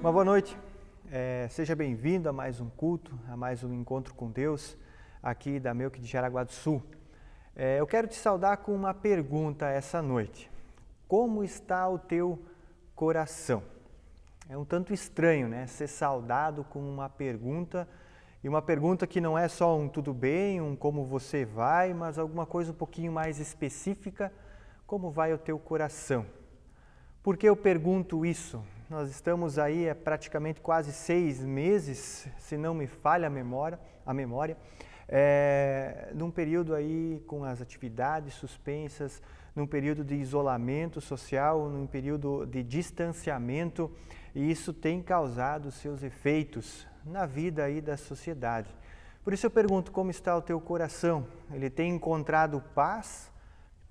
Uma boa noite, seja bem-vindo a mais um culto, a mais um encontro com Deus, aqui da Melk de Jaraguá do Sul. Eu quero te saudar com uma pergunta essa noite. Como está o teu coração? É um tanto estranho, né? Ser saudado com uma pergunta, e uma pergunta que não é só um tudo bem, um como você vai, mas alguma coisa um pouquinho mais específica, como vai o teu coração? Por que eu pergunto isso? Nós estamos aí praticamente quase 6 meses, se não me falha a memória, num período aí com as atividades suspensas, num período de isolamento social, num período de distanciamento, e isso tem causado seus efeitos na vida aí da sociedade. Por isso eu pergunto, como está o teu coração? Ele tem encontrado paz?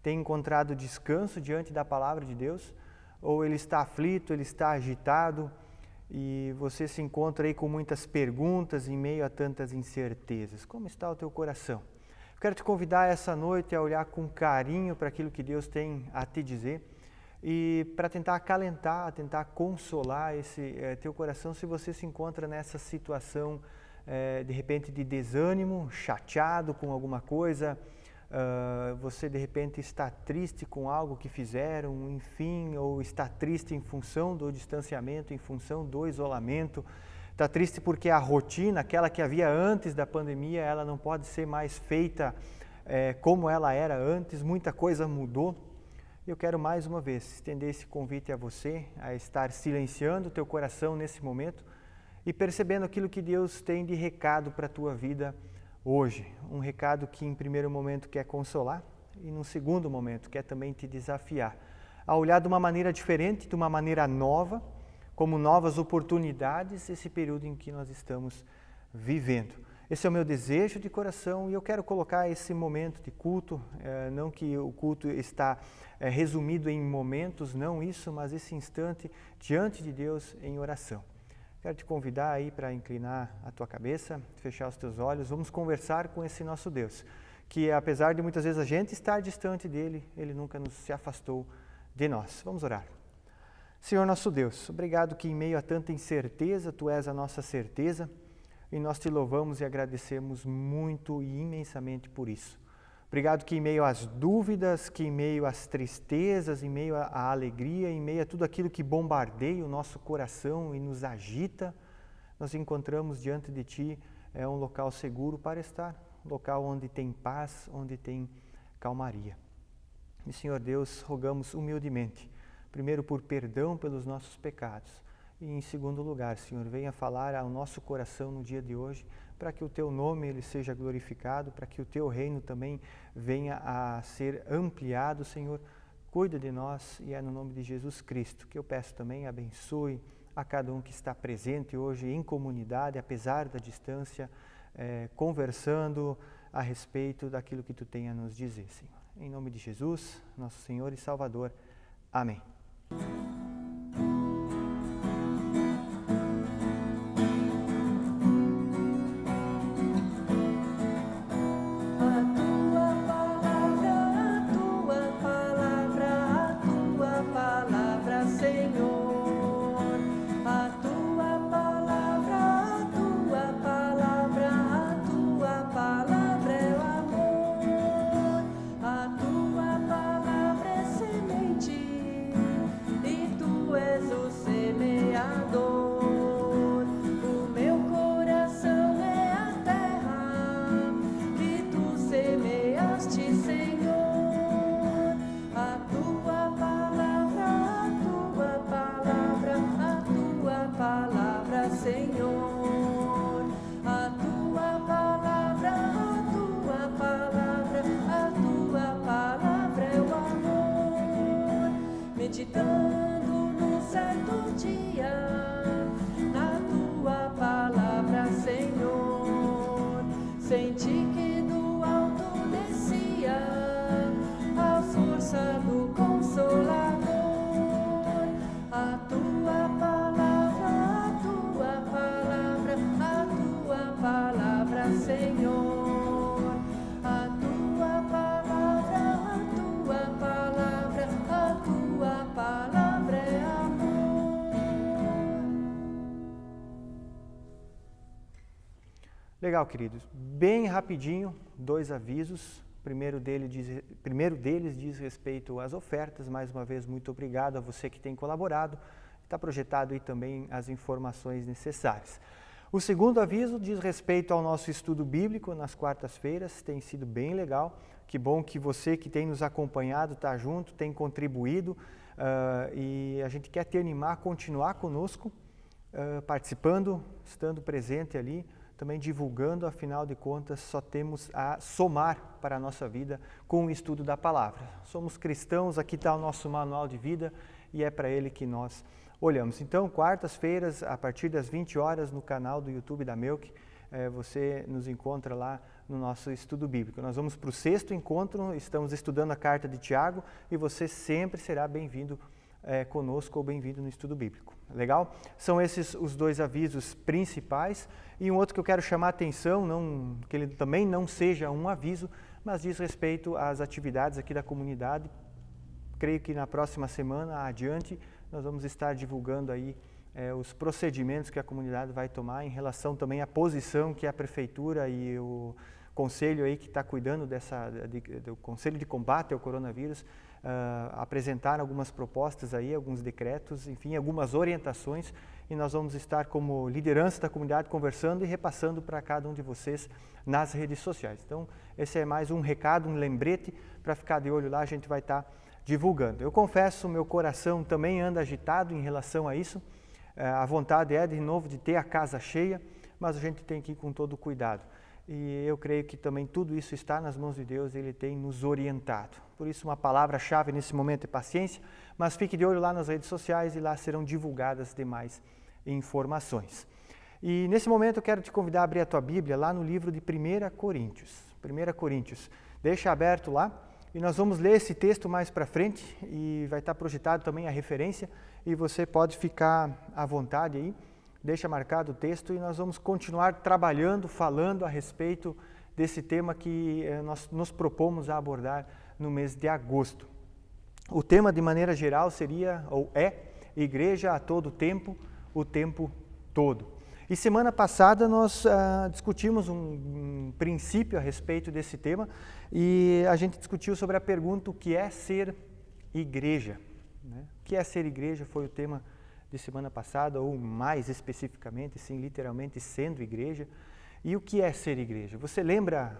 Tem encontrado descanso diante da palavra de Deus? Ou ele está aflito, ele está agitado e você se encontra aí com muitas perguntas em meio a tantas incertezas? Como está o teu coração? Eu quero te convidar essa noite a olhar com carinho para aquilo que Deus tem a te dizer e para tentar acalentar, tentar consolar esse teu coração se você se encontra nessa situação de repente de desânimo, chateado com alguma coisa. Você de repente está triste com algo que fizeram, enfim, ou está triste em função do distanciamento, em função do isolamento, está triste porque a rotina, aquela que havia antes da pandemia, ela não pode ser mais feita como ela era antes, muita coisa mudou. Eu quero mais uma vez estender esse convite a você, a estar silenciando o teu coração nesse momento e percebendo aquilo que Deus tem de recado para a tua vida hoje. Um recado que em primeiro momento quer consolar e num segundo momento quer também te desafiar a olhar de uma maneira diferente, de uma maneira nova, como novas oportunidades, esse período em que nós estamos vivendo. Esse é o meu desejo de coração e eu quero colocar esse momento de culto, não que o culto está resumido em momentos, não isso, mas esse instante diante de Deus em oração. Quero te convidar aí para inclinar a tua cabeça, fechar os teus olhos, vamos conversar com esse nosso Deus, que apesar de muitas vezes a gente estar distante dele, ele nunca se afastou de nós. Vamos orar. Senhor nosso Deus, obrigado que em meio a tanta incerteza, tu és a nossa certeza e nós te louvamos e agradecemos muito e imensamente por isso. Obrigado que em meio às dúvidas, que em meio às tristezas, em meio à alegria, em meio a tudo aquilo que bombardeia o nosso coração e nos agita, nós encontramos diante de Ti um local seguro para estar, um local onde tem paz, onde tem calmaria. E Senhor Deus, rogamos humildemente, primeiro por perdão pelos nossos pecados e em segundo lugar, Senhor, venha falar ao nosso coração no dia de hoje, para que o Teu nome ele seja glorificado, para que o Teu reino também venha a ser ampliado, Senhor. Cuida de nós e é no nome de Jesus Cristo que eu peço também, abençoe a cada um que está presente hoje em comunidade, apesar da distância, conversando a respeito daquilo que Tu tem a nos dizer, Senhor. Em nome de Jesus, nosso Senhor e Salvador. Amém. Meditando num certo dia na Tua palavra, Senhor, senti que do alto descia a força do Consolador. A Tua palavra Legal, queridos. Bem rapidinho, 2 avisos. Primeiro deles diz respeito às ofertas. Mais uma vez, muito obrigado a você que tem colaborado. Está projetado aí também as informações necessárias. O segundo aviso diz respeito ao nosso estudo bíblico nas quartas-feiras. Tem sido bem legal. Que bom que você que tem nos acompanhado está junto, tem contribuído. E a gente quer te animar a continuar conosco, participando, estando presente ali, também divulgando. Afinal de contas, só temos a somar para a nossa vida com o estudo da palavra. Somos cristãos, aqui está o nosso manual de vida e é para ele que nós olhamos. Então, quartas-feiras, a partir das 20 horas, no canal do YouTube da Melk, você nos encontra lá no nosso estudo bíblico. Nós vamos para o 6º encontro, estamos estudando a carta de Tiago e você sempre será bem-vindo conosco ou bem-vindo no estudo bíblico. Legal? São esses os 2 avisos principais. E um outro que eu quero chamar a atenção, que ele também não seja um aviso, mas diz respeito às atividades aqui da comunidade. Creio que na próxima semana, adiante, nós vamos estar divulgando aí os procedimentos que a comunidade vai tomar em relação também à posição que a Prefeitura e o Conselho aí que está cuidando do Conselho de Combate ao Coronavírus, apresentaram algumas propostas aí, alguns decretos, enfim, algumas orientações, e nós vamos estar como liderança da comunidade conversando e repassando para cada um de vocês nas redes sociais. Então, esse é mais um recado, um lembrete para ficar de olho lá, a gente vai estar divulgando. Eu confesso, meu coração também anda agitado em relação a isso. A vontade é de novo de ter a casa cheia, mas a gente tem que ir com todo cuidado. E eu creio que também tudo isso está nas mãos de Deus, Ele tem nos orientado. Por isso, uma palavra-chave nesse momento é paciência, mas fique de olho lá nas redes sociais e lá serão divulgadas demais informações. E nesse momento eu quero te convidar a abrir a tua Bíblia lá no livro de 1 Coríntios. 1 Coríntios, deixa aberto lá e nós vamos ler esse texto mais para frente e vai estar projetado também a referência e você pode ficar à vontade aí. Deixa marcado o texto e nós vamos continuar trabalhando, falando a respeito desse tema que nós nos propomos a abordar no mês de agosto. O tema, de maneira geral, seria, ou igreja a todo tempo, o tempo todo. E semana passada nós discutimos um princípio a respeito desse tema e a gente discutiu sobre a pergunta: o que é ser igreja? Né? O que é ser igreja foi o tema de semana passada, ou mais especificamente, sim, literalmente sendo igreja. E o que é ser igreja? Você lembra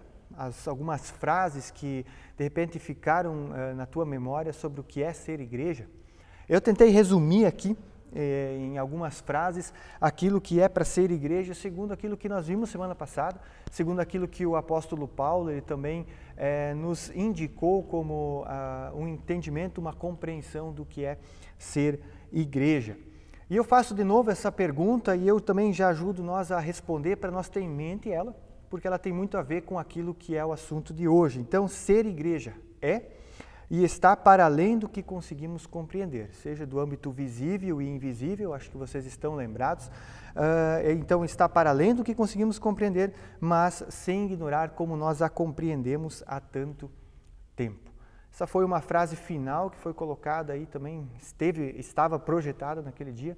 algumas frases que de repente ficaram na tua memória sobre o que é ser igreja? Eu tentei resumir aqui em algumas frases aquilo que é para ser igreja, segundo aquilo que nós vimos semana passada, segundo aquilo que o apóstolo Paulo ele também nos indicou como um entendimento, uma compreensão do que é ser igreja. E eu faço de novo essa pergunta e eu também já ajudo nós a responder para nós ter em mente ela, porque ela tem muito a ver com aquilo que é o assunto de hoje. Então, ser igreja é e está para além do que conseguimos compreender, seja do âmbito visível e invisível, acho que vocês estão lembrados. Então, está para além do que conseguimos compreender, mas sem ignorar como nós a compreendemos há tanto tempo. Essa foi uma frase final que foi colocada aí também, estava projetada naquele dia,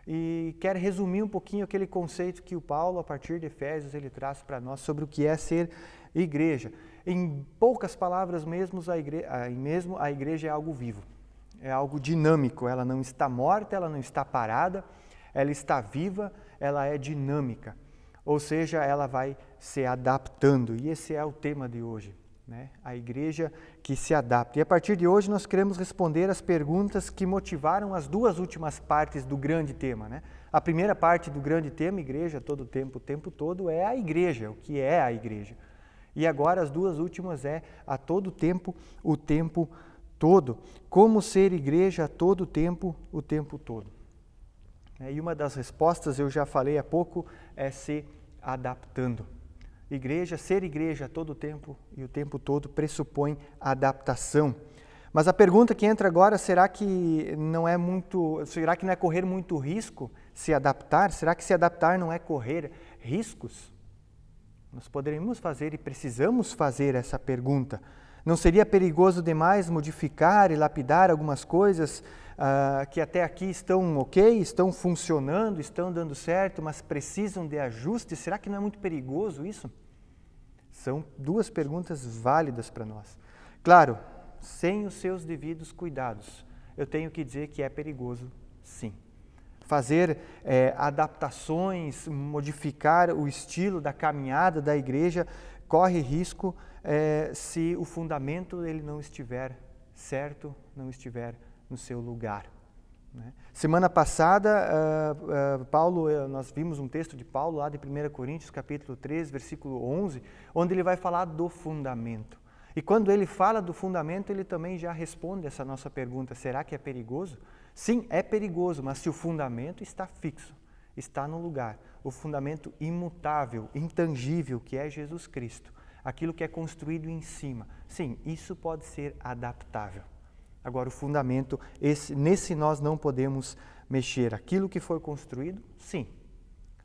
e quero resumir um pouquinho aquele conceito que o Paulo, a partir de Efésios, ele traz para nós sobre o que é ser igreja. Em poucas palavras mesmo, a igreja é algo vivo, é algo dinâmico, ela não está morta, ela não está parada, ela está viva, ela é dinâmica, ou seja, ela vai se adaptando, e esse é o tema de hoje. A igreja que se adapta. E a partir de hoje nós queremos responder as perguntas que motivaram as 2 últimas partes do grande tema. A primeira parte do grande tema, igreja todo tempo, o tempo todo, é a igreja, o que é a igreja. E agora as 2 últimas é a todo tempo, o tempo todo. Como ser igreja a todo tempo, o tempo todo. E uma das respostas, eu já falei há pouco, é se adaptando. Ser igreja a todo tempo e o tempo todo pressupõe adaptação. Mas a pergunta que entra agora, será que não é correr muito risco se adaptar? Será que se adaptar não é correr riscos? Nós poderíamos fazer e precisamos fazer essa pergunta. Não seria perigoso demais modificar e lapidar algumas coisas que até aqui estão ok, estão funcionando, estão dando certo, mas precisam de ajuste? Será que não é muito perigoso isso? São duas perguntas válidas para nós. Claro, sem os seus devidos cuidados, eu tenho que dizer que é perigoso, sim. Fazer adaptações, modificar o estilo da caminhada da igreja, corre risco se o fundamento ele não estiver certo, não estiver no seu lugar. Né? Semana passada, nós vimos um texto de Paulo lá de 1 Coríntios, capítulo 3, versículo 11, onde ele vai falar do fundamento. E quando ele fala do fundamento, ele também já responde essa nossa pergunta, será que é perigoso? Sim, é perigoso, mas se o fundamento está fixo, está no lugar, o fundamento imutável, intangível, que é Jesus Cristo, aquilo que é construído em cima, sim, isso pode ser adaptável. Agora, o fundamento, nesse nós não podemos mexer. Aquilo que foi construído, sim.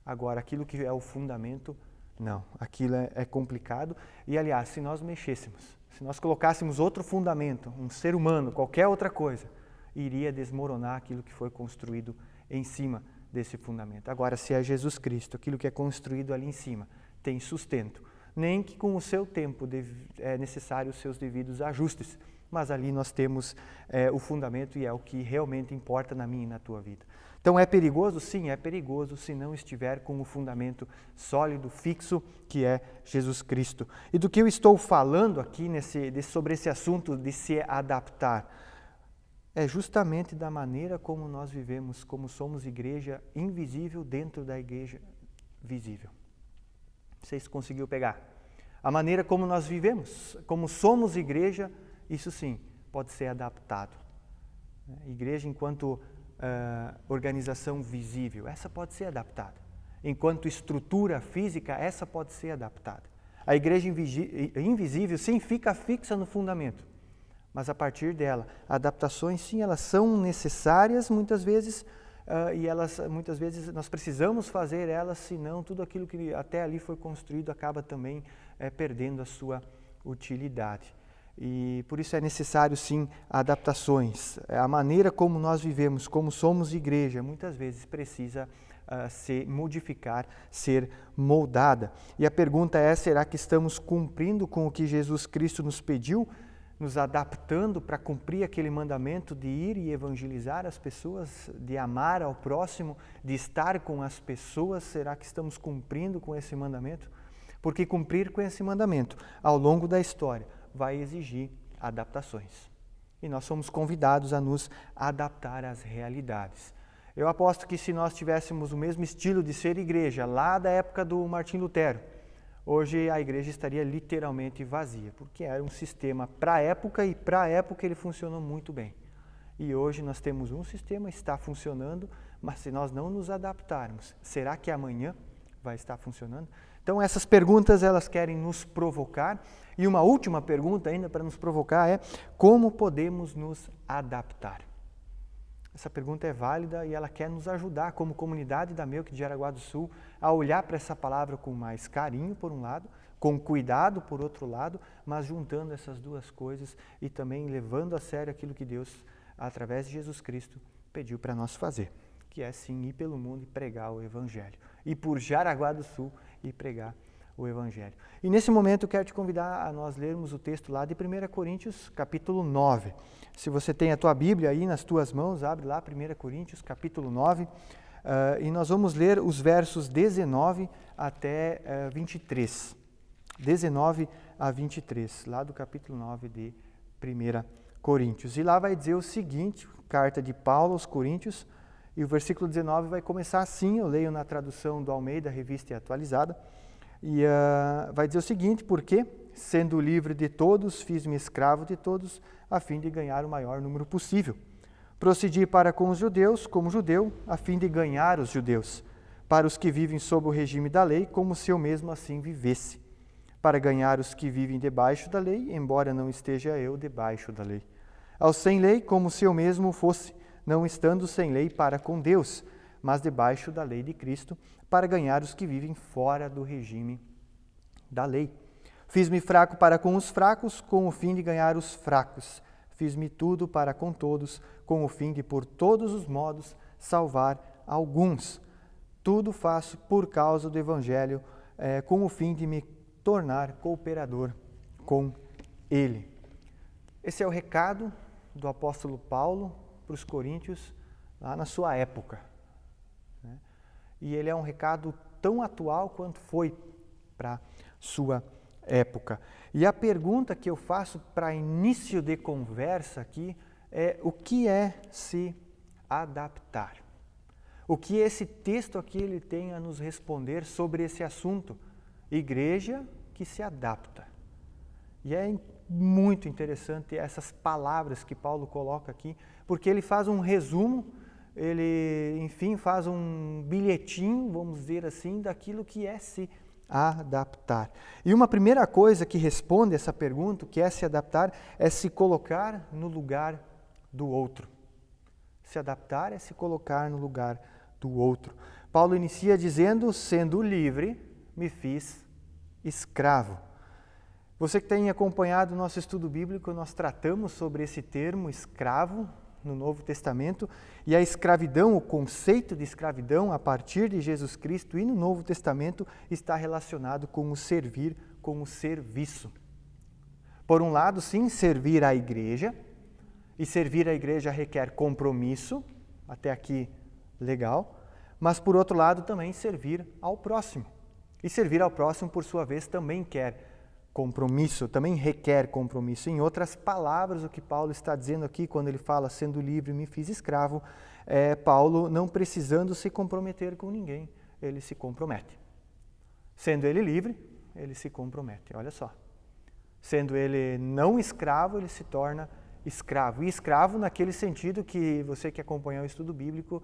Agora, aquilo que é o fundamento, não. Aquilo é complicado. E, aliás, se nós mexêssemos, se nós colocássemos outro fundamento, um ser humano, qualquer outra coisa, iria desmoronar aquilo que foi construído em cima desse fundamento. Agora, se é Jesus Cristo, aquilo que é construído ali em cima, tem sustento. Nem que com o seu tempo é necessário os seus devidos ajustes. Mas ali nós temos o fundamento e é o que realmente importa na minha e na tua vida. Então é perigoso? Sim, é perigoso se não estiver com o fundamento sólido, fixo, que é Jesus Cristo. E do que eu estou falando aqui sobre esse assunto de se adaptar? É justamente da maneira como nós vivemos, como somos igreja invisível dentro da igreja visível. Não sei se conseguiu pegar. A maneira como nós vivemos, como somos igreja, isso sim, pode ser adaptado. Igreja enquanto organização visível, essa pode ser adaptada. Enquanto estrutura física, essa pode ser adaptada. A igreja invisível, sim, fica fixa no fundamento. Mas a partir dela, adaptações, sim, elas são necessárias muitas vezes, e muitas vezes nós precisamos fazer elas, senão tudo aquilo que até ali foi construído acaba também perdendo a sua utilidade. E por isso é necessário, sim, adaptações. A maneira como nós vivemos, como somos igreja, muitas vezes precisa se modificar, ser moldada. E a pergunta é, será que estamos cumprindo com o que Jesus Cristo nos pediu? Nos adaptando para cumprir aquele mandamento de ir e evangelizar as pessoas, de amar ao próximo, de estar com as pessoas? Será que estamos cumprindo com esse mandamento? Porque cumprir com esse mandamento, ao longo da história, vai exigir adaptações. E nós somos convidados a nos adaptar às realidades. Eu aposto que se nós tivéssemos o mesmo estilo de ser igreja lá da época do Martim Lutero, hoje a igreja estaria literalmente vazia, porque era um sistema para a época e para a época ele funcionou muito bem. E hoje nós temos um sistema, está funcionando, mas se nós não nos adaptarmos, será que amanhã vai estar funcionando? Então essas perguntas elas querem nos provocar. E uma última pergunta ainda para nos provocar é: como podemos nos adaptar? Essa pergunta é válida e ela quer nos ajudar como comunidade da Melk de Jaraguá do Sul a olhar para essa palavra com mais carinho por um lado, com cuidado por outro lado, mas juntando essas duas coisas e também levando a sério aquilo que Deus, através de Jesus Cristo, pediu para nós fazer, que é sim ir pelo mundo e pregar o Evangelho. Ir por Jaraguá do Sul e pregar o Evangelho. E nesse momento eu quero te convidar a nós lermos o texto lá de 1 Coríntios, capítulo 9. Se você tem a tua Bíblia aí nas tuas mãos, abre lá 1 Coríntios, capítulo 9, e nós vamos ler os versos 19 até 23. 19 a 23, lá do capítulo 9 de 1 Coríntios. E lá vai dizer o seguinte, carta de Paulo aos Coríntios, e o versículo 19 vai começar assim, eu leio na tradução do Almeida, Revista e Atualizada, e vai dizer o seguinte: porque, sendo livre de todos, fiz-me escravo de todos, a fim de ganhar o maior número possível. Procedi para com os judeus, como judeu, a fim de ganhar os judeus, para os que vivem sob o regime da lei, como se eu mesmo assim vivesse, para ganhar os que vivem debaixo da lei, embora não esteja eu debaixo da lei. Aos sem lei, como se eu mesmo fosse, não estando sem lei para com Deus, mas debaixo da lei de Cristo, para ganhar os que vivem fora do regime da lei. Fiz-me fraco para com os fracos, com o fim de ganhar os fracos. fiz-me tudo para com todos, com o fim de, por todos os modos, salvar alguns. Tudo faço por causa do Evangelho, com o fim de me tornar cooperador com ele. Esse é o recado do apóstolo Paulo para os coríntios lá na sua época, né? E ele é um recado tão atual quanto foi para sua época. E a pergunta que eu faço para início de conversa aqui é: o que é se adaptar? O que esse texto aqui ele tem a nos responder sobre esse assunto? Igreja que se adapta. E é muito interessante essas palavras que Paulo coloca aqui, porque ele faz um resumo, ele, enfim, faz um bilhetinho, vamos dizer assim, daquilo que é se adaptar. E uma primeira coisa que responde essa pergunta, o que é se adaptar, é se colocar no lugar do outro. Se adaptar é se colocar no lugar do outro. Paulo inicia dizendo: sendo livre, me fiz escravo. Você que tem acompanhado o nosso estudo bíblico, nós tratamos sobre esse termo escravo no Novo Testamento, e a escravidão, o conceito de escravidão a partir de Jesus Cristo e no Novo Testamento está relacionado com o servir, com o serviço. Por um lado, sim, servir à igreja, e servir à igreja requer compromisso, até aqui legal, mas por outro lado também servir ao próximo. E servir ao próximo, por sua vez, também quer compromisso, também requer compromisso. Em outras palavras, o que Paulo está dizendo aqui, quando ele fala sendo livre, me fiz escravo, é Paulo não precisando se comprometer com ninguém, ele se compromete. Sendo ele livre, ele se compromete, olha só. Sendo ele não escravo, ele se torna escravo. E escravo naquele sentido que você que acompanhou o estudo bíblico,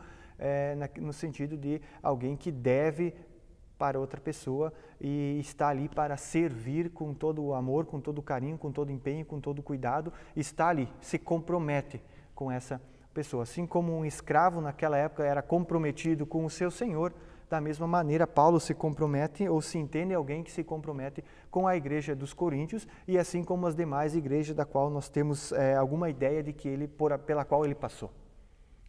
no sentido de alguém que deve para outra pessoa e está ali para servir com todo o amor, com todo o carinho, com todo o empenho, com todo o cuidado, está ali, se compromete com essa pessoa. Assim como um escravo naquela época era comprometido com o seu senhor, da mesma maneira Paulo se compromete ou se entende alguém que se compromete com a igreja dos Coríntios e assim como as demais igrejas da qual nós temos alguma ideia de que pela qual ele passou.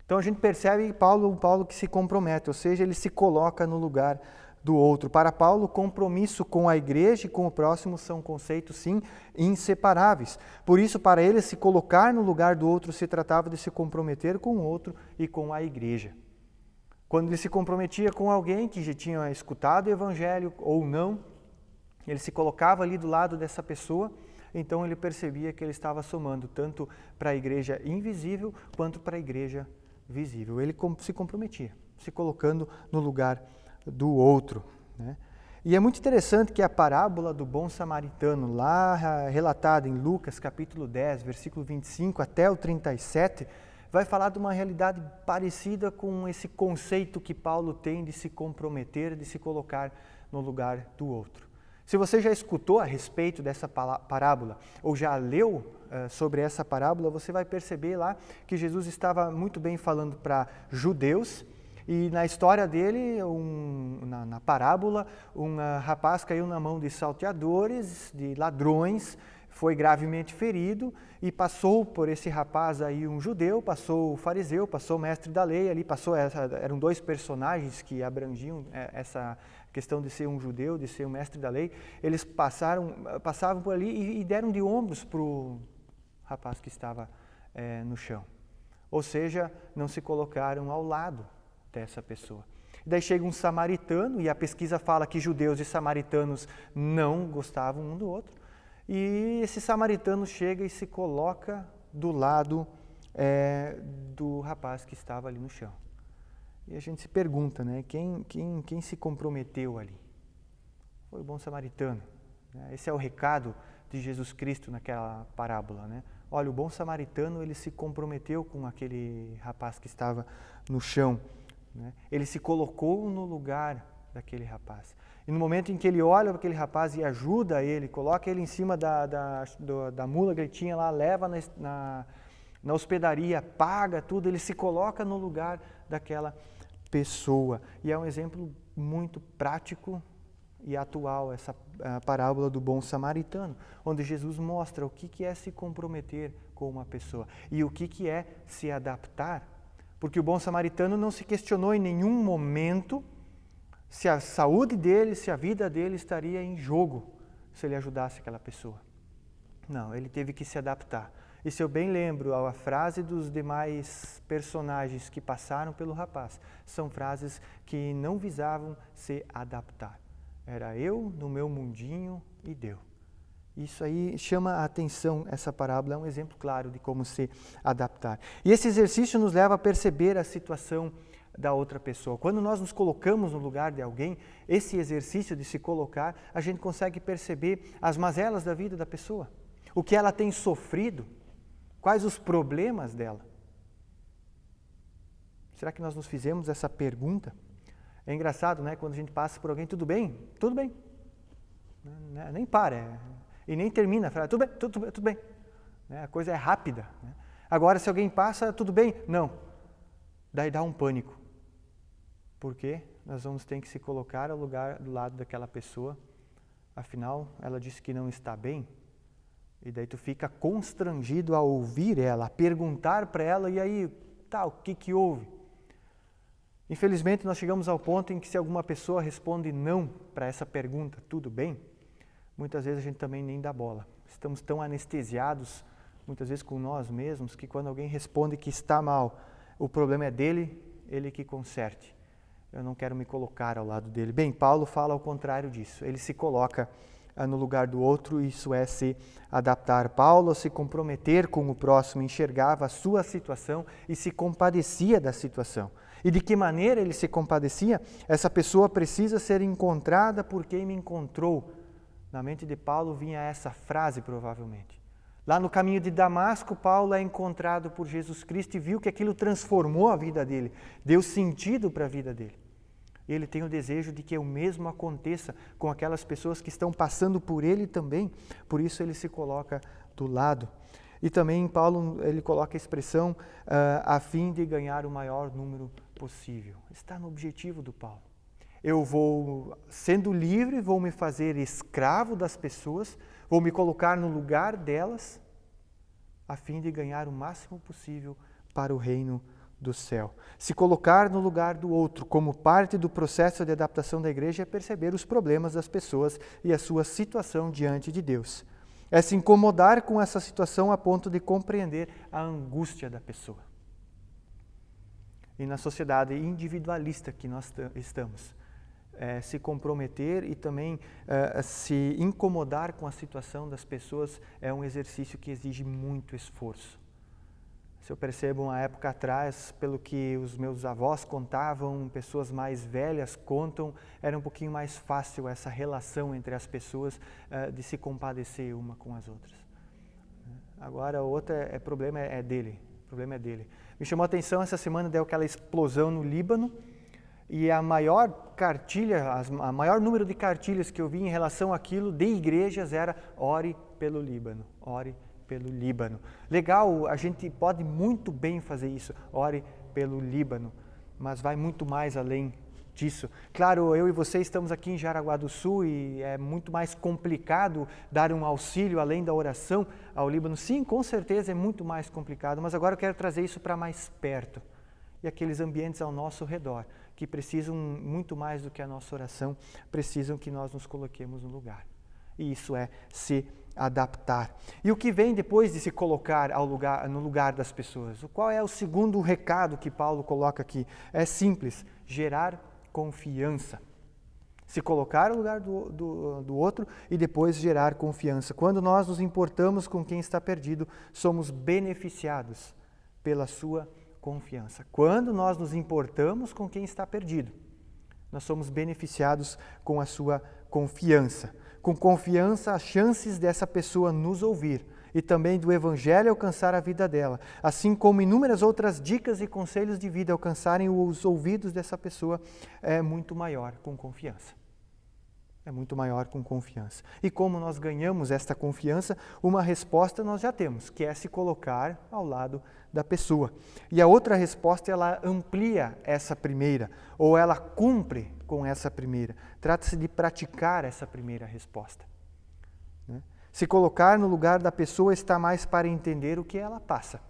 Então a gente percebe Paulo que se compromete, ou seja, ele se coloca no lugar do outro. Para Paulo, compromisso com a igreja e com o próximo são conceitos, sim, inseparáveis. Por isso, para ele, se colocar no lugar do outro se tratava de se comprometer com o outro e com a igreja. Quando ele se comprometia com alguém que já tinha escutado o evangelho ou não, ele se colocava ali do lado dessa pessoa, então ele percebia que ele estava somando tanto para a igreja invisível quanto para a igreja visível. Ele se comprometia, se colocando no lugar do outro, né? E é muito interessante que a parábola do bom samaritano, lá relatada em Lucas capítulo 10, versículo 25 até o 37, vai falar de uma realidade parecida com esse conceito que Paulo tem de se comprometer, de se colocar no lugar do outro. Se você já escutou a respeito dessa parábola ou já leu sobre essa parábola, você vai perceber lá que Jesus estava muito bem falando para judeus. E na história dele, na parábola, um rapaz caiu na mão de salteadores, de ladrões, foi gravemente ferido e passou por esse rapaz aí um judeu, passou o fariseu, passou o mestre da lei, ali eram dois personagens que abrangiam essa questão de ser um judeu, de ser um mestre da lei. Eles passavam por ali e deram de ombros para o rapaz que estava no chão. Ou seja, não se colocaram ao lado dessa pessoa. Daí chega um samaritano, e a pesquisa fala que judeus e samaritanos não gostavam um do outro, e esse samaritano chega e se coloca do lado do rapaz que estava ali no chão. E a gente se pergunta, né, quem se comprometeu ali? Foi o bom samaritano. Esse é o recado de Jesus Cristo naquela parábola, né? Olha, o bom samaritano, ele se comprometeu com aquele rapaz que estava no chão. Ele se colocou no lugar daquele rapaz. E no momento em que ele olha para aquele rapaz e ajuda ele, coloca ele em cima da mula que ele tinha lá, leva na hospedaria, paga tudo, ele se coloca no lugar daquela pessoa. E é um exemplo muito prático e atual, essa parábola do bom samaritano, onde Jesus mostra o que é se comprometer com uma pessoa. E o que é se adaptar? Porque o bom samaritano não se questionou em nenhum momento se a saúde dele, se a vida dele estaria em jogo se ele ajudasse aquela pessoa. Não, ele teve que se adaptar. E se eu bem lembro, a frase dos demais personagens que passaram pelo rapaz, são frases que não visavam se adaptar. Era eu no meu mundinho e deu. Isso aí chama a atenção, essa parábola é um exemplo claro de como se adaptar. E esse exercício nos leva a perceber a situação da outra pessoa. Quando nós nos colocamos no lugar de alguém, esse exercício de se colocar, a gente consegue perceber as mazelas da vida da pessoa, o que ela tem sofrido, quais os problemas dela. Será que nós nos fizemos essa pergunta? É engraçado, né? Quando a gente passa por alguém, tudo bem? Tudo bem. Nem para, e nem termina, fala, tudo bem. A coisa é rápida. Agora, se alguém passa, tudo bem? Não. Daí dá um pânico. Porque nós vamos ter que se colocar ao lugar do lado daquela pessoa. Afinal, ela disse que não está bem. E daí tu fica constrangido a ouvir ela, a perguntar para ela, e aí, o que houve? Infelizmente, nós chegamos ao ponto em que se alguma pessoa responde não para essa pergunta, tudo bem? Muitas vezes a gente também nem dá bola. Estamos tão anestesiados, muitas vezes com nós mesmos, que quando alguém responde que está mal, o problema é dele, ele que conserte. Eu não quero me colocar ao lado dele. Bem, Paulo fala ao contrário disso. Ele se coloca no lugar do outro, isso é se adaptar. Paulo, ao se comprometer com o próximo, enxergava a sua situação e se compadecia da situação. E de que maneira ele se compadecia? Essa pessoa precisa ser encontrada por quem me encontrou. Na mente de Paulo vinha essa frase, provavelmente. Lá no caminho de Damasco, Paulo é encontrado por Jesus Cristo e viu que aquilo transformou a vida dele, deu sentido para a vida dele. Ele tem o desejo de que o mesmo aconteça com aquelas pessoas que estão passando por ele também, por isso ele se coloca do lado. E também Paulo, ele coloca a expressão a fim de ganhar o maior número possível. Está no objetivo do Paulo. Eu vou, sendo livre, vou me fazer escravo das pessoas, vou me colocar no lugar delas, a fim de ganhar o máximo possível para o reino do céu. Se colocar no lugar do outro como parte do processo de adaptação da igreja é perceber os problemas das pessoas e a sua situação diante de Deus. É se incomodar com essa situação a ponto de compreender a angústia da pessoa. E na sociedade individualista que nós estamos, se comprometer e também se incomodar com a situação das pessoas é um exercício que exige muito esforço. Se eu percebo uma época atrás, pelo que os meus avós contavam, pessoas mais velhas contam, era um pouquinho mais fácil essa relação entre as pessoas de se compadecer uma com as outras. Agora, o outro problema é dele. Me chamou a atenção essa semana, deu aquela explosão no Líbano, e a maior número de cartilhas que eu vi em relação àquilo de igrejas era ore pelo Líbano, ore pelo Líbano. Legal, a gente pode muito bem fazer isso, ore pelo Líbano, mas vai muito mais além disso. Claro, eu e você estamos aqui em Jaraguá do Sul e é muito mais complicado dar um auxílio além da oração ao Líbano. Sim, com certeza é muito mais complicado, mas agora eu quero trazer isso para mais perto. E aqueles ambientes ao nosso redor, que precisam muito mais do que a nossa oração, precisam que nós nos coloquemos no lugar. E isso é se adaptar. E o que vem depois de se colocar no lugar das pessoas? Qual é o segundo recado que Paulo coloca aqui? É simples, gerar confiança. Se colocar no lugar do outro e depois gerar confiança. Quando nós nos importamos com quem está perdido, somos beneficiados pela sua confiança. Quando nós nos importamos com quem está perdido, nós somos beneficiados com a sua confiança. Com confiança, as chances dessa pessoa nos ouvir e também do Evangelho alcançar a vida dela, assim como inúmeras outras dicas e conselhos de vida alcançarem os ouvidos dessa pessoa, é muito maior com confiança. É muito maior com confiança. E como nós ganhamos esta confiança, uma resposta nós já temos, que é se colocar ao lado da pessoa. E a outra resposta, ela amplia essa primeira, ou ela cumpre com essa primeira. Trata-se de praticar essa primeira resposta. Se colocar no lugar da pessoa está mais para entender o que ela passa.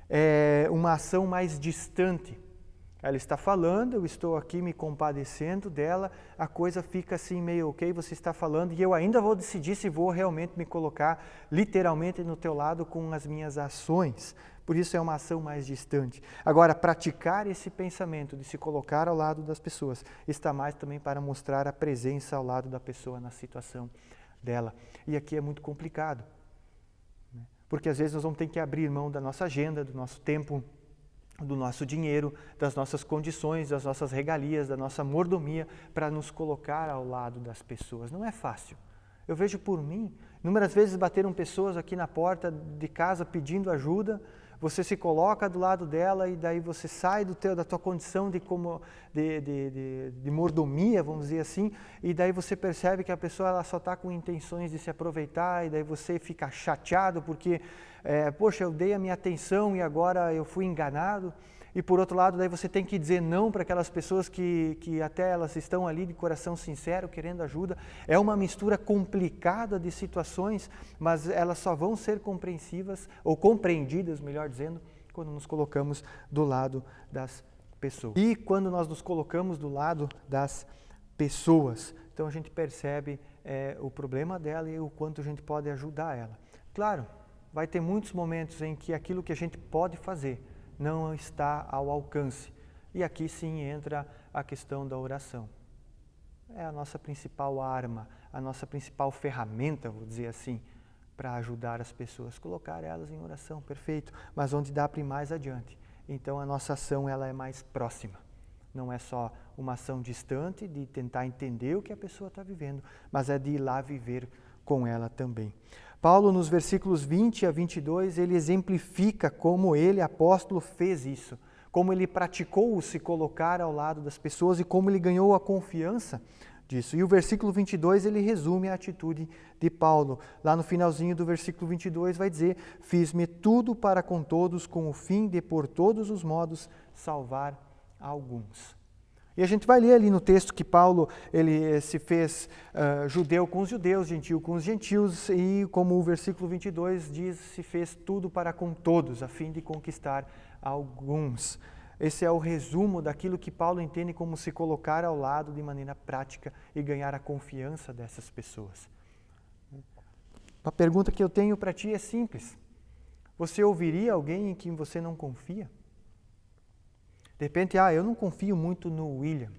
É uma ação mais distante. Ela está falando, eu estou aqui me compadecendo dela, a coisa fica assim meio ok, você está falando e eu ainda vou decidir se vou realmente me colocar literalmente no teu lado com as minhas ações. Por isso é uma ação mais distante. Agora, praticar esse pensamento de se colocar ao lado das pessoas está mais também para mostrar a presença ao lado da pessoa na situação dela. E aqui é muito complicado, né? Porque às vezes nós vamos ter que abrir mão da nossa agenda, do nosso tempo, do nosso dinheiro, das nossas condições, das nossas regalias, da nossa mordomia, para nos colocar ao lado das pessoas. Não é fácil. Eu vejo por mim, inúmeras vezes bateram pessoas aqui na porta de casa pedindo ajuda, você se coloca do lado dela e daí você sai da tua condição de mordomia, vamos dizer assim, e daí você percebe que a pessoa ela só está com intenções de se aproveitar e daí você fica chateado porque, poxa, eu dei a minha atenção e agora eu fui enganado. E por outro lado, daí você tem que dizer não para aquelas pessoas que até elas estão ali de coração sincero, querendo ajuda. É uma mistura complicada de situações, mas elas só vão ser compreensivas, ou compreendidas, melhor dizendo, quando nos colocamos do lado das pessoas. E quando nós nos colocamos do lado das pessoas, então a gente percebe o problema dela e o quanto a gente pode ajudar ela. Claro, vai ter muitos momentos em que aquilo que a gente pode fazer não está ao alcance. E aqui sim entra a questão da oração. É a nossa principal arma, a nossa principal ferramenta, vou dizer assim, para ajudar as pessoas, colocar elas em oração, perfeito, mas onde dá para ir mais adiante. Então a nossa ação ela é mais próxima. Não é só uma ação distante de tentar entender o que a pessoa está vivendo, mas é de ir lá viver com ela também. Paulo, nos versículos 20 a 22, ele exemplifica como ele, apóstolo, fez isso, como ele praticou o se colocar ao lado das pessoas e como ele ganhou a confiança disso. E o versículo 22, ele resume a atitude de Paulo. Lá no finalzinho do versículo 22 vai dizer: fiz-me tudo para com todos, com o fim de, por todos os modos, salvar alguns. E a gente vai ler ali no texto que Paulo ele se fez judeu com os judeus, gentil com os gentios, e como o versículo 22 diz, se fez tudo para com todos, a fim de conquistar alguns. Esse é o resumo daquilo que Paulo entende como se colocar ao lado de maneira prática e ganhar a confiança dessas pessoas. A pergunta que eu tenho para ti é simples. Você ouviria alguém em quem você não confia? De repente, eu não confio muito no William.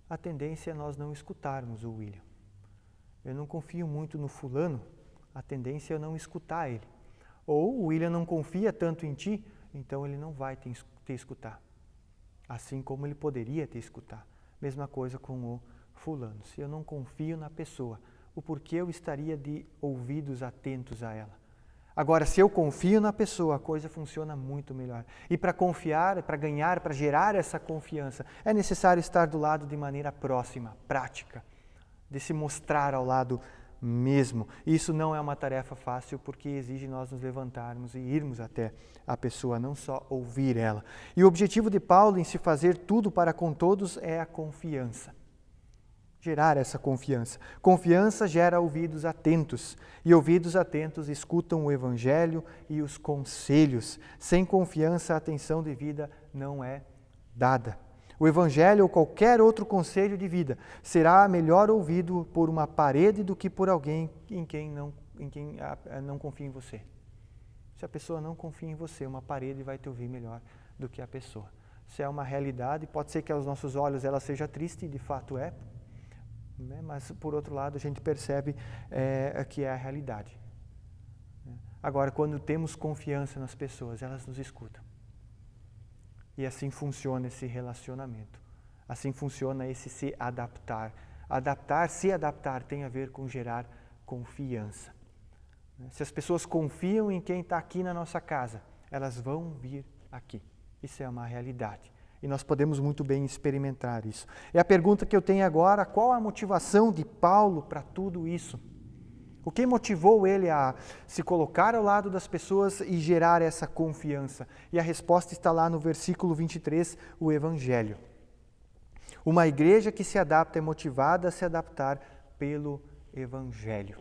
A tendência é nós não escutarmos o William. Eu não confio muito no fulano. A tendência é eu não escutar ele. Ou o William não confia tanto em ti, então ele não vai te escutar. Assim como ele poderia te escutar. Mesma coisa com o fulano. Se eu não confio na pessoa, o porquê eu estaria de ouvidos atentos a ela? Agora, se eu confio na pessoa, a coisa funciona muito melhor. E para confiar, para ganhar, para gerar essa confiança, é necessário estar do lado de maneira próxima, prática, de se mostrar ao lado mesmo. Isso não é uma tarefa fácil, porque exige nós nos levantarmos e irmos até a pessoa, não só ouvir ela. E o objetivo de Paulo em se fazer tudo para com todos é a confiança. Gerar essa confiança. Confiança gera ouvidos atentos, e ouvidos atentos escutam o Evangelho e os conselhos. Sem confiança, a atenção devida não é dada. O Evangelho ou qualquer outro conselho de vida será melhor ouvido por uma parede do que por alguém em quem não confia em você. Se a pessoa não confia em você, uma parede vai te ouvir melhor do que a pessoa. Isso é uma realidade, pode ser que aos nossos olhos ela seja triste, de fato é, mas por outro lado a gente percebe que é a realidade. Agora, quando temos confiança nas pessoas, elas nos escutam. E assim funciona esse relacionamento. Assim funciona esse se adaptar. Se adaptar tem a ver com gerar confiança. Se as pessoas confiam em quem está aqui na nossa casa, elas vão vir aqui. Isso é uma realidade. E nós podemos muito bem experimentar isso. E a pergunta que eu tenho agora, qual a motivação de Paulo para tudo isso? O que motivou ele a se colocar ao lado das pessoas e gerar essa confiança? E a resposta está lá no versículo 23, o Evangelho. Uma igreja que se adapta é motivada a se adaptar pelo Evangelho.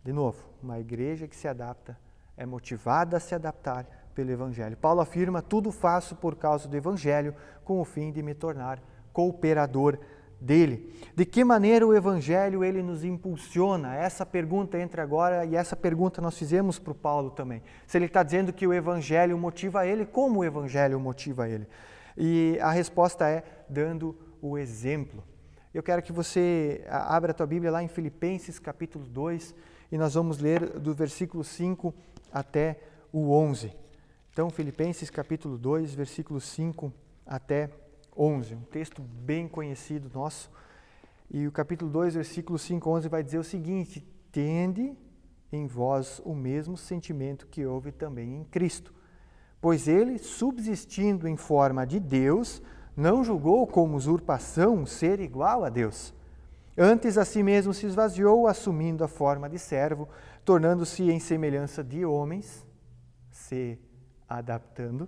De novo, uma igreja que se adapta, é motivada a se adaptar pelo Evangelho. Paulo afirma, tudo faço por causa do Evangelho, com o fim de me tornar cooperador dele. De que maneira o Evangelho ele nos impulsiona? Essa pergunta entra agora, e essa pergunta nós fizemos para o Paulo também. Se ele está dizendo que o Evangelho motiva ele, como o Evangelho motiva ele? E a resposta é dando o exemplo. Eu quero que você abra a tua Bíblia lá em Filipenses capítulo 2, e nós vamos ler do versículo 5 até o 11. Então, Filipenses capítulo 2, versículo 5 até 11, um texto bem conhecido nosso. E o capítulo 2, versículo 5 a 11 vai dizer o seguinte: tende em vós o mesmo sentimento que houve também em Cristo. Pois ele, subsistindo em forma de Deus, não julgou como usurpação ser igual a Deus. Antes a si mesmo se esvaziou, assumindo a forma de servo, tornando-se em semelhança de homens, se adaptando,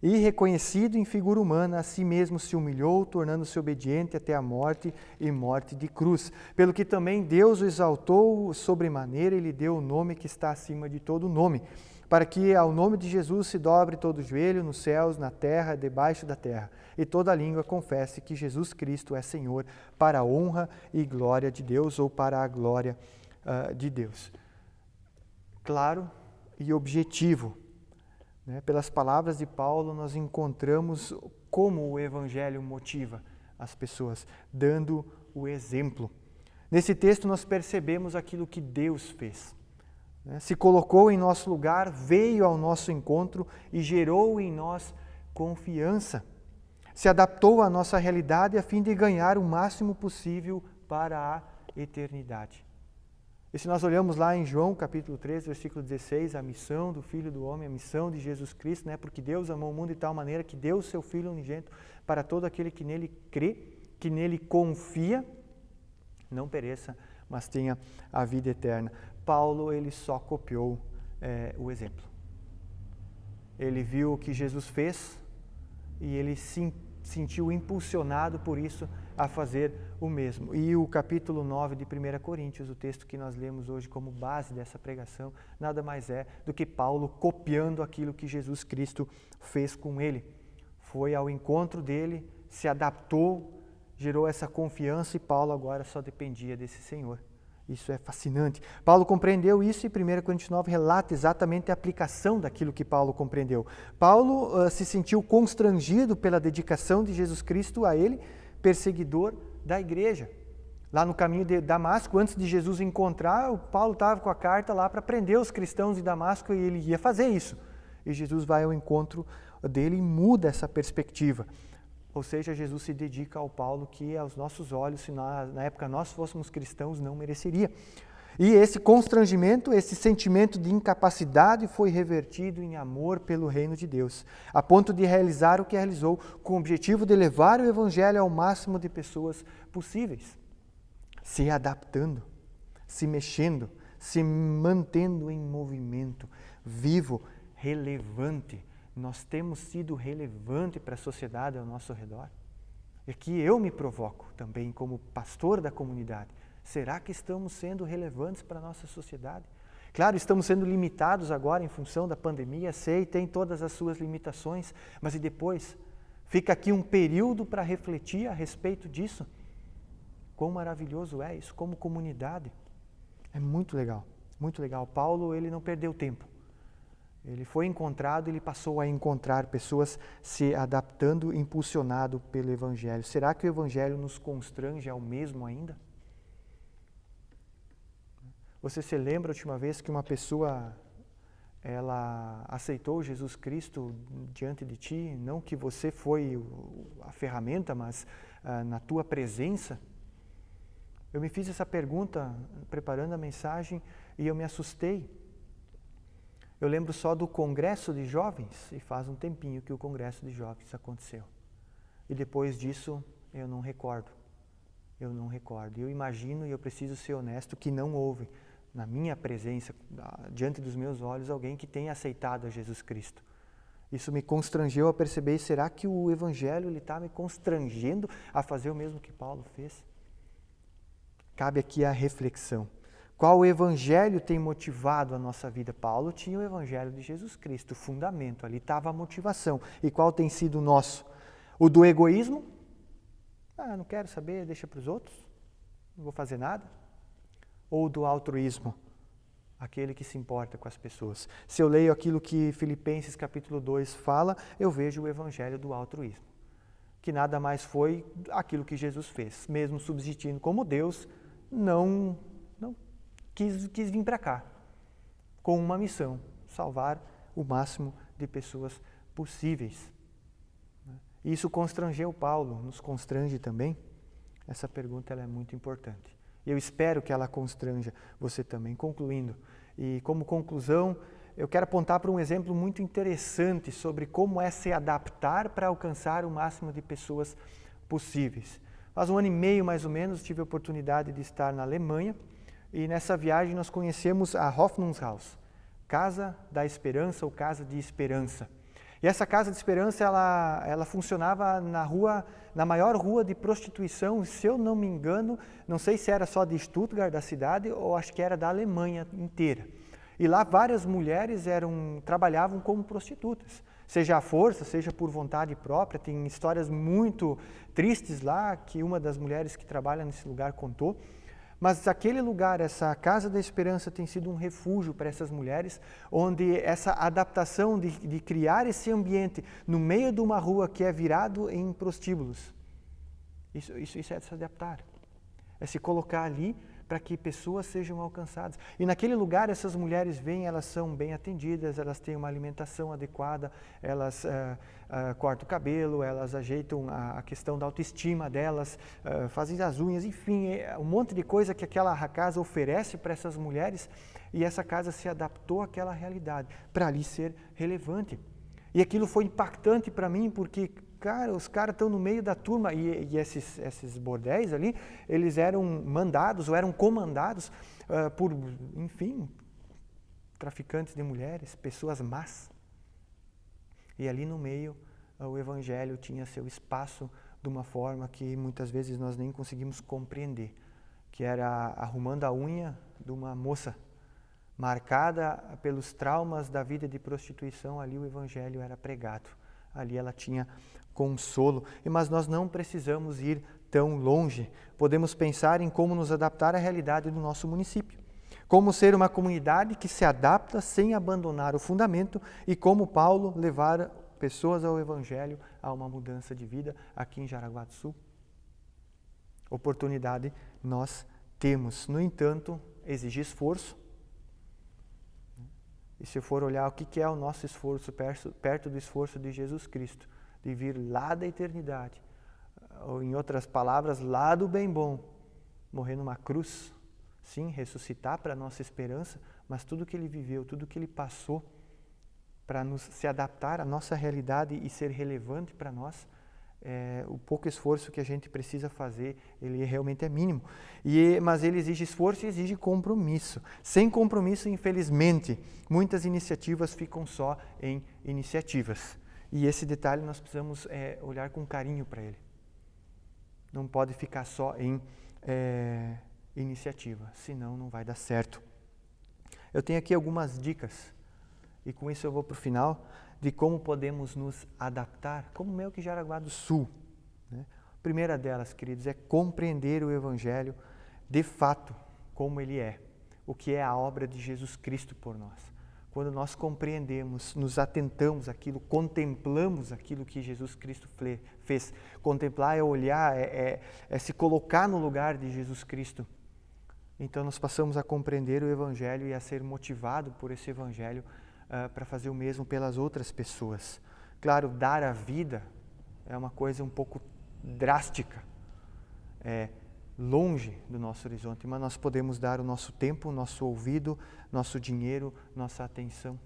e reconhecido em figura humana, a si mesmo se humilhou, tornando-se obediente até a morte e morte de cruz. Pelo que também Deus o exaltou sobremaneira e lhe deu o nome que está acima de todo nome, para que ao nome de Jesus se dobre todo o joelho nos céus, na terra, debaixo da terra, e toda língua confesse que Jesus Cristo é Senhor, para a honra e glória de Deus, ou para a glória de Deus. Claro e objetivo. Pelas palavras de Paulo, nós encontramos como o Evangelho motiva as pessoas, dando o exemplo. Nesse texto nós percebemos aquilo que Deus fez. Se colocou em nosso lugar, veio ao nosso encontro e gerou em nós confiança. Se adaptou à nossa realidade a fim de ganhar o máximo possível para a eternidade. E se nós olhamos lá em João capítulo 3, versículo 16, a missão do Filho do Homem, a missão de Jesus Cristo, porque Deus amou o mundo de tal maneira que deu o seu Filho unigênito para todo aquele que nele crê, que nele confia, não pereça, mas tenha a vida eterna. Paulo, ele só copiou o exemplo. Ele viu o que Jesus fez e ele se sentiu impulsionado por isso a fazer o mesmo. E o capítulo 9 de 1 Coríntios, o texto que nós lemos hoje como base dessa pregação, nada mais é do que Paulo copiando aquilo que Jesus Cristo fez com ele. Foi ao encontro dele, se adaptou, gerou essa confiança e Paulo agora só dependia desse Senhor. Isso é fascinante. Paulo compreendeu isso e 1 Coríntios 9 relata exatamente a aplicação daquilo que Paulo compreendeu. Paulo se sentiu constrangido pela dedicação de Jesus Cristo a ele, perseguidor da igreja. Lá no caminho de Damasco, antes de Jesus encontrar, o Paulo estava com a carta lá para prender os cristãos de Damasco e ele ia fazer isso. E Jesus vai ao encontro dele e muda essa perspectiva. Ou seja, Jesus se dedica ao Paulo que aos nossos olhos, se na época nós fôssemos cristãos, não mereceria. E esse constrangimento, esse sentimento de incapacidade foi revertido em amor pelo reino de Deus, a ponto de realizar o que realizou, com o objetivo de levar o Evangelho ao máximo de pessoas possíveis, se adaptando, se mexendo, se mantendo em movimento, vivo, relevante. Nós temos sido relevante para a sociedade ao nosso redor. E aqui eu me provoco também como pastor da comunidade. Será que estamos sendo relevantes para a nossa sociedade? Claro, estamos sendo limitados agora em função da pandemia, sei, tem todas as suas limitações, mas e depois? Fica aqui um período para refletir a respeito disso. Quão maravilhoso é isso como comunidade. É muito legal, muito legal. Paulo, ele não perdeu tempo. Ele foi encontrado, ele passou a encontrar pessoas se adaptando, impulsionado pelo Evangelho. Será que o Evangelho nos constrange ao mesmo ainda? Você se lembra a última vez que uma pessoa ela aceitou Jesus Cristo diante de ti? Não que você foi a ferramenta, mas na tua presença? Eu me fiz essa pergunta preparando a mensagem e eu me assustei. Eu lembro só do congresso de jovens, e faz um tempinho que o congresso de jovens aconteceu. E depois disso, eu não recordo. Eu imagino, e eu preciso ser honesto, que não houve, na minha presença, diante dos meus olhos, alguém que tenha aceitado a Jesus Cristo. Isso me constrangeu a perceber, será que o Evangelho está me constrangendo a fazer o mesmo que Paulo fez? Cabe aqui a reflexão. Qual evangelho tem motivado a nossa vida? Paulo tinha o evangelho de Jesus Cristo, o fundamento, ali estava a motivação. E qual tem sido o nosso? O do egoísmo? Não quero saber, deixa para os outros, não vou fazer nada. Ou do altruísmo? Aquele que se importa com as pessoas. Se eu leio aquilo que Filipenses capítulo 2 fala, eu vejo o evangelho do altruísmo, que nada mais foi aquilo que Jesus fez, mesmo subsistindo como Deus, não quis vir para cá, com uma missão, salvar o máximo de pessoas possíveis. Isso constrangeu Paulo, nos constrange também? Essa pergunta ela é muito importante. E eu espero que ela constranja você também. Concluindo, e como conclusão, eu quero apontar para um exemplo muito interessante sobre como é se adaptar para alcançar o máximo de pessoas possíveis. Faz 1 ano e meio, mais ou menos, tive a oportunidade de estar na Alemanha e nessa viagem nós conhecemos a Hoffnungshaus, Casa da Esperança ou Casa de Esperança. E essa Casa de Esperança, ela funcionava na maior rua de prostituição, se eu não me engano, não sei se era só de Stuttgart, da cidade, ou acho que era da Alemanha inteira. E lá várias mulheres trabalhavam como prostitutas, seja à força, seja por vontade própria. Tem histórias muito tristes lá, que uma das mulheres que trabalha nesse lugar contou. Mas aquele lugar, essa Casa da Esperança, tem sido um refúgio para essas mulheres, onde essa adaptação de criar esse ambiente no meio de uma rua que é virado em prostíbulos, isso é se adaptar, é se colocar ali para que pessoas sejam alcançadas. E naquele lugar essas mulheres vêm, elas são bem atendidas, elas têm uma alimentação adequada, elas cortam o cabelo, elas ajeitam a questão da autoestima delas, fazem as unhas, enfim, um monte de coisa que aquela casa oferece para essas mulheres, e essa casa se adaptou àquela realidade, para ali ser relevante. E aquilo foi impactante para mim, porque os caras estão no meio da turma, e esses bordéis ali, eles eram mandados ou eram comandados por, enfim, traficantes de mulheres, pessoas más. E ali no meio, o Evangelho tinha seu espaço de uma forma que muitas vezes nós nem conseguimos compreender, que era arrumando a unha de uma moça, marcada pelos traumas da vida de prostituição. Ali o Evangelho era pregado, ali ela tinha consolo. Mas nós não precisamos ir tão longe. Podemos pensar em como nos adaptar à realidade do nosso município. Como ser uma comunidade que se adapta sem abandonar o fundamento, e como Paulo levar pessoas ao Evangelho, a uma mudança de vida aqui em Jaraguá do Sul. Oportunidade nós temos. No entanto, exige esforço. E se eu for olhar o que é o nosso esforço perto do esforço de Jesus Cristo, de vir lá da eternidade, ou em outras palavras, lá do bem bom, morrer numa cruz, sim, ressuscitar para a nossa esperança, mas tudo que ele viveu, tudo que ele passou para se adaptar à nossa realidade e ser relevante para nós, o pouco esforço que a gente precisa fazer, ele realmente é mínimo. Mas ele exige esforço e exige compromisso. Sem compromisso, infelizmente, muitas iniciativas ficam só em iniciativas. E esse detalhe nós precisamos olhar com carinho para ele. Não pode ficar só em iniciativa, senão não vai dar certo. Eu tenho aqui algumas dicas, e com isso eu vou para o final, de como podemos nos adaptar, como Melk Jaraguá do Sul. Né? A primeira delas, queridos, é compreender o Evangelho de fato, como ele é, o que é a obra de Jesus Cristo por nós. Quando nós compreendemos, nos atentamos àquilo, contemplamos aquilo que Jesus Cristo fez. Contemplar é olhar, é se colocar no lugar de Jesus Cristo. Então nós passamos a compreender o Evangelho e a ser motivado por esse Evangelho para fazer o mesmo pelas outras pessoas. Claro, dar a vida é uma coisa um pouco drástica, longe do nosso horizonte, mas nós podemos dar o nosso tempo, o nosso ouvido, nosso dinheiro, nossa atenção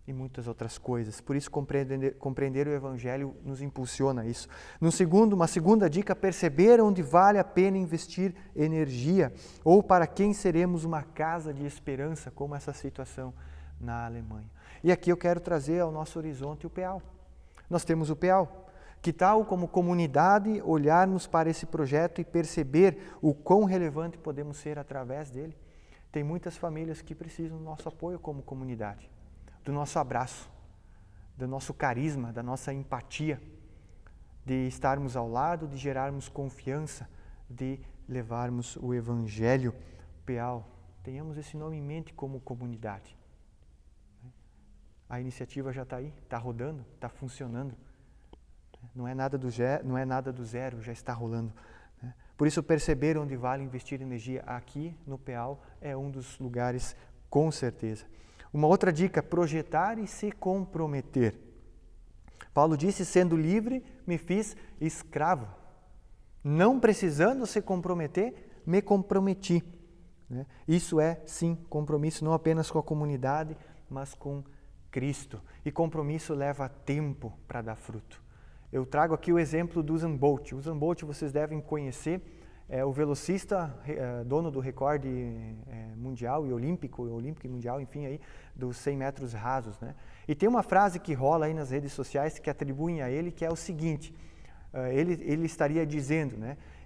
e muitas outras coisas. Por isso, compreender o Evangelho nos impulsiona a isso. Uma segunda dica, perceber onde vale a pena investir energia, ou para quem seremos uma casa de esperança, como essa situação na Alemanha. E aqui eu quero trazer ao nosso horizonte o PEAL. Nós temos o PEAL, Que tal, como comunidade, olharmos para esse projeto e perceber o quão relevante podemos ser através dele? Tem muitas famílias que precisam do nosso apoio como comunidade, do nosso abraço, do nosso carisma, da nossa empatia, de estarmos ao lado, de gerarmos confiança, de levarmos o Evangelho. PEAL, tenhamos esse nome em mente como comunidade. A iniciativa já está aí, está rodando, está funcionando. Não é nada do zero, já está rolando. Por isso, perceber onde vale investir energia aqui no PEAL é um dos lugares, com certeza. Uma outra dica, projetar e se comprometer. Paulo disse, sendo livre, me fiz escravo. Não precisando se comprometer, me comprometi. Isso é, sim, compromisso não apenas com a comunidade, mas com Cristo. E compromisso leva tempo para dar fruto. Eu trago aqui o exemplo do Usain Bolt. O Usain Bolt vocês devem conhecer, é o velocista, dono do recorde mundial e olímpico e mundial, enfim, aí, dos 100 metros rasos. E tem uma frase que rola aí nas redes sociais que atribuem a ele, que é o seguinte, ele estaria dizendo,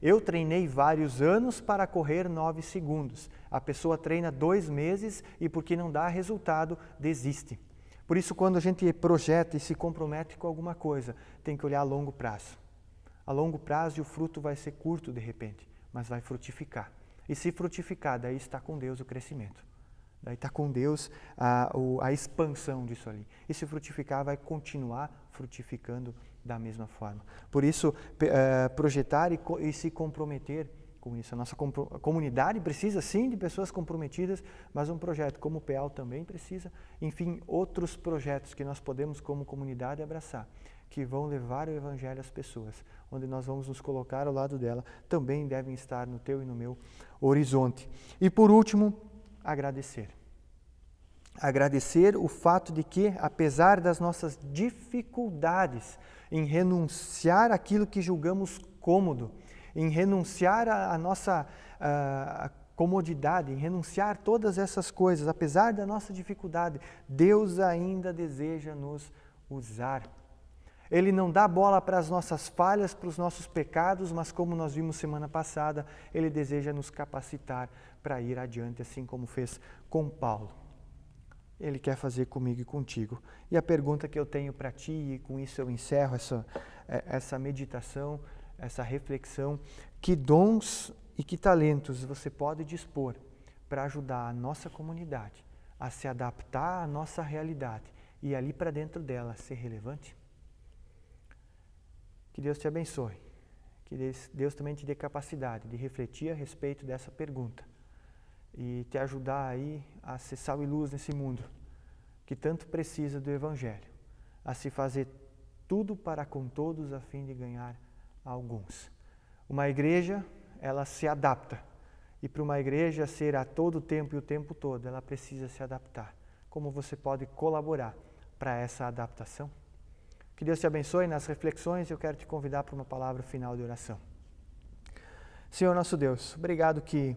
eu treinei vários anos para correr 9 segundos. A pessoa treina 2 meses e porque não dá resultado, desiste. Por isso, quando a gente projeta e se compromete com alguma coisa, tem que olhar a longo prazo. A longo prazo o fruto vai ser curto de repente, mas vai frutificar. E se frutificar, daí está com Deus o crescimento. Daí está com Deus a expansão disso ali. E se frutificar, vai continuar frutificando da mesma forma. Por isso, projetar e se comprometer com isso. A nossa comunidade precisa sim de pessoas comprometidas, mas um projeto como o PEAL também precisa. Enfim, outros projetos que nós podemos como comunidade abraçar, que vão levar o Evangelho às pessoas, onde nós vamos nos colocar ao lado dela, também devem estar no teu e no meu horizonte. E por último, agradecer. Agradecer o fato de que, apesar das nossas dificuldades em renunciar àquilo que julgamos cômodo, em renunciar à nossa comodidade, em renunciar todas essas coisas, apesar da nossa dificuldade, Deus ainda deseja nos usar. Ele não dá bola para as nossas falhas, para os nossos pecados, mas como nós vimos semana passada, Ele deseja nos capacitar para ir adiante, assim como fez com Paulo. Ele quer fazer comigo e contigo. E a pergunta que eu tenho para ti, e com isso eu encerro essa meditação, essa reflexão, que dons e que talentos você pode dispor para ajudar a nossa comunidade a se adaptar à nossa realidade e ali para dentro dela ser relevante? Que Deus te abençoe, que Deus também te dê capacidade de refletir a respeito dessa pergunta e te ajudar aí a ser sal e luz nesse mundo que tanto precisa do Evangelho, a se fazer tudo para com todos a fim de ganhar alguns. Uma igreja, ela se adapta, e para uma igreja ser a todo tempo e o tempo todo, ela precisa se adaptar. Como você pode colaborar para essa adaptação? Que Deus te abençoe. Nas reflexões eu quero te convidar para uma palavra final de oração. Senhor nosso Deus, obrigado que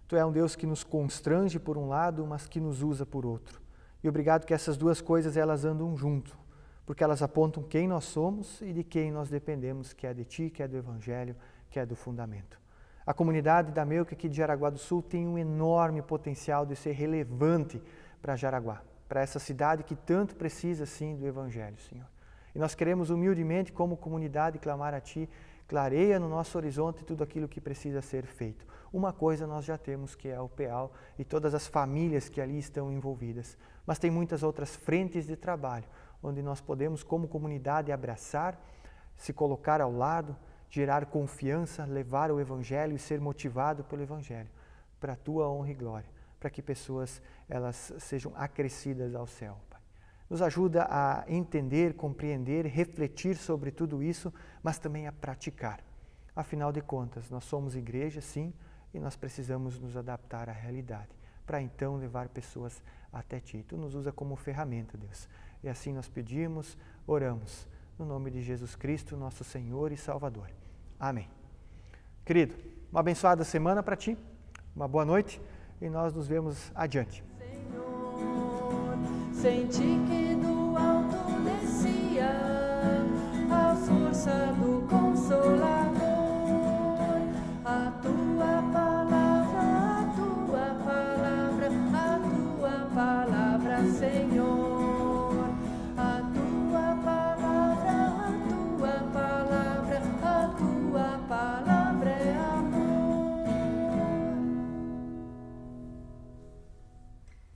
Tu é um Deus que nos constrange por um lado, mas que nos usa por outro. E obrigado que essas duas coisas elas andam junto, porque elas apontam quem nós somos e de quem nós dependemos, que é de Ti, que é do Evangelho, que é do fundamento. A comunidade da Meuc aqui de Jaraguá do Sul tem um enorme potencial de ser relevante para Jaraguá, para essa cidade que tanto precisa sim do Evangelho, Senhor. E nós queremos humildemente como comunidade clamar a Ti, clareia no nosso horizonte tudo aquilo que precisa ser feito. Uma coisa nós já temos, que é o PEAL e todas as famílias que ali estão envolvidas, mas tem muitas outras frentes de trabalho, onde nós podemos como comunidade abraçar, se colocar ao lado, gerar confiança, levar o Evangelho e ser motivado pelo Evangelho, para a Tua honra e glória, para que pessoas elas sejam acrescidas ao céu, Pai. Nos ajuda a entender, compreender, refletir sobre tudo isso, mas também a praticar. Afinal de contas, nós somos igreja, sim, e nós precisamos nos adaptar à realidade, para então levar pessoas até Ti. Tu nos usa como ferramenta, Deus. E assim nós pedimos, oramos, no nome de Jesus Cristo, nosso Senhor e Salvador. Amém. Querido, uma abençoada semana para ti, uma boa noite e nós nos vemos adiante. Senhor, senti que do alto descia a força graça do